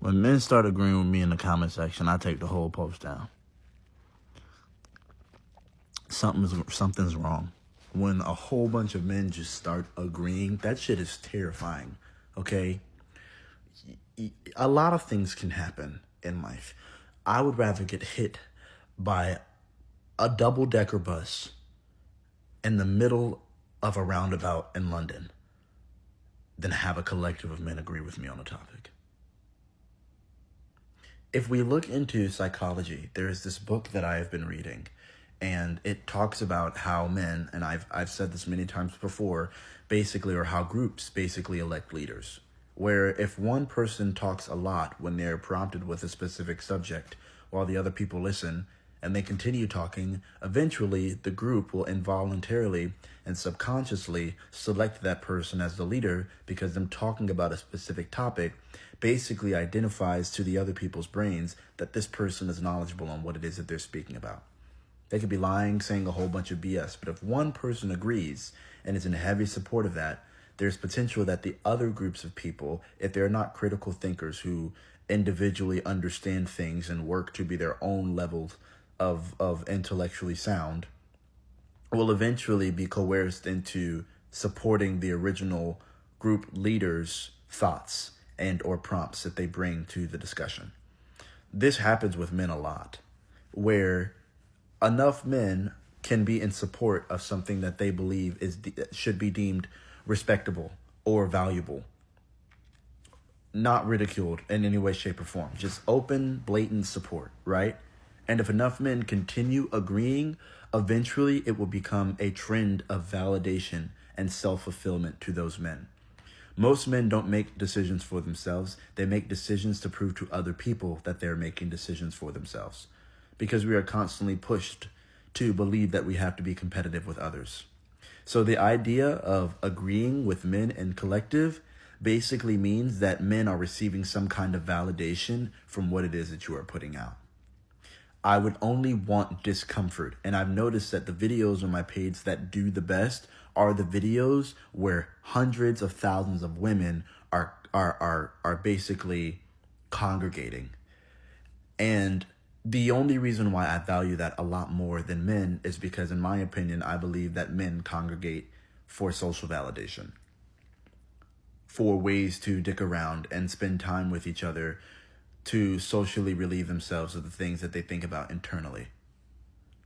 When men start agreeing with me in the comment section, I take the whole post down. Something's wrong. When a whole bunch of men just start agreeing, that shit is terrifying. Okay? A lot of things can happen in life. I would rather get hit by a double-decker bus in the middle of a roundabout in London than have a collective of men agree with me on a topic. If we look into psychology, there is this book that I have been reading, and it talks about how men, and I've said this many times before, basically, or how groups basically elect leaders. Where if one person talks a lot when they're prompted with a specific subject, while the other people listen, and they continue talking, eventually the group will involuntarily and subconsciously select that person as the leader, because them talking about a specific topic basically identifies to the other people's brains that this person is knowledgeable on what it is that they're speaking about. They could be lying, saying a whole bunch of BS, but if one person agrees and is in heavy support of that, there's potential that the other groups of people, if they're not critical thinkers who individually understand things and work to be their own levels of intellectually sound, will eventually be coerced into supporting the original group leader's thoughts and or prompts that they bring to the discussion. This happens with men a lot, where enough men can be in support of something that they believe should be deemed respectable or valuable, not ridiculed in any way, shape, or form. Just open, blatant support, right? And if enough men continue agreeing, eventually it will become a trend of validation and self-fulfillment to those men. Most men don't make decisions for themselves. They make decisions to prove to other people that they're making decisions for themselves, because we are constantly pushed to believe that we have to be competitive with others. So the idea of agreeing with men in collective basically means that men are receiving some kind of validation from what it is that you are putting out. I would only want discomfort. And I've noticed that the videos on my page that do the best are the videos where hundreds of thousands of women are basically congregating. And the only reason why I value that a lot more than men is because, in my opinion, I believe that men congregate for social validation, for ways to dick around and spend time with each other, to socially relieve themselves of the things that they think about internally.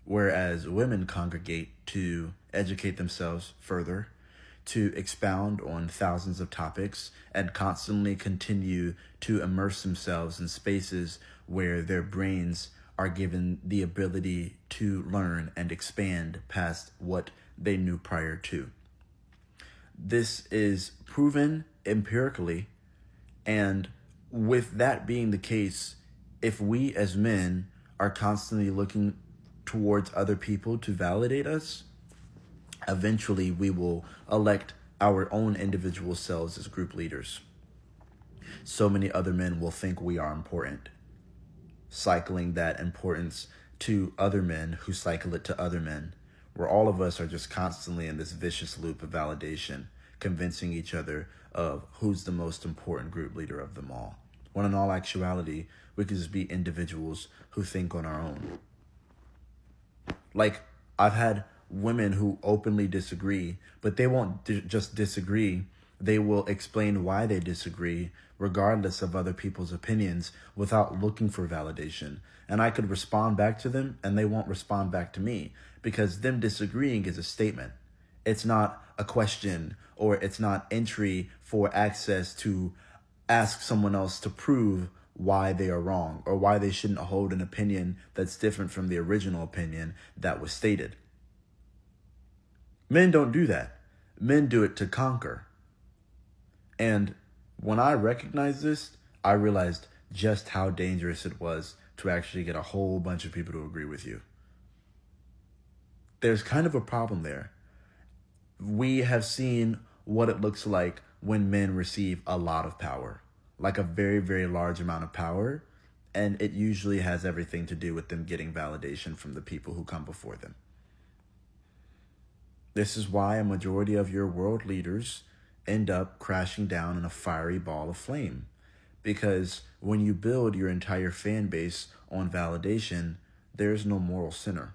Whereas women congregate to educate themselves further, to expound on thousands of topics, and constantly continue to immerse themselves in spaces where their brains are given the ability to learn and expand past what they knew prior to. This is proven empirically, and with that being the case, if we as men are constantly looking towards other people to validate us, eventually we will elect our own individual selves as group leaders. So many other men will think we are important, cycling that importance to other men who cycle it to other men, where all of us are just constantly in this vicious loop of validation, convincing each other of who's the most important group leader of them all. When in all actuality, we could just be individuals who think on our own. Like, I've had women who openly disagree, but they won't just disagree. They will explain why they disagree, regardless of other people's opinions, without looking for validation. And I could respond back to them, and they won't respond back to me, because them disagreeing is a statement. It's not a question, or it's not entry for access to ask someone else to prove why they are wrong, or why they shouldn't hold an opinion that's different from the original opinion that was stated. Men don't do that. Men do it to conquer. And when I recognized this, I realized just how dangerous it was to actually get a whole bunch of people to agree with you. There's kind of a problem there. We have seen what it looks like when men receive a lot of power, like a very, very large amount of power, and it usually has everything to do with them getting validation from the people who come before them. This is why a majority of your world leaders end up crashing down in a fiery ball of flame, Because when you build your entire fan base on validation, there's no moral sinner.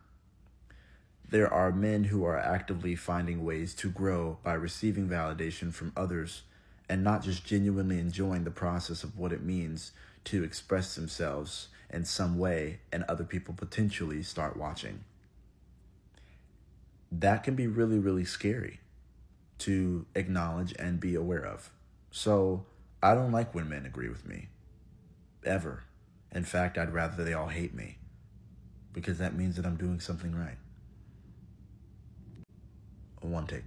There are men who are actively finding ways to grow by receiving validation from others and not just genuinely enjoying the process of what it means to express themselves in some way and other people potentially start watching. That can be really, really scary to acknowledge and be aware of. So I don't like when men agree with me, ever. In fact, I'd rather they all hate me because that means that I'm doing something right. One take.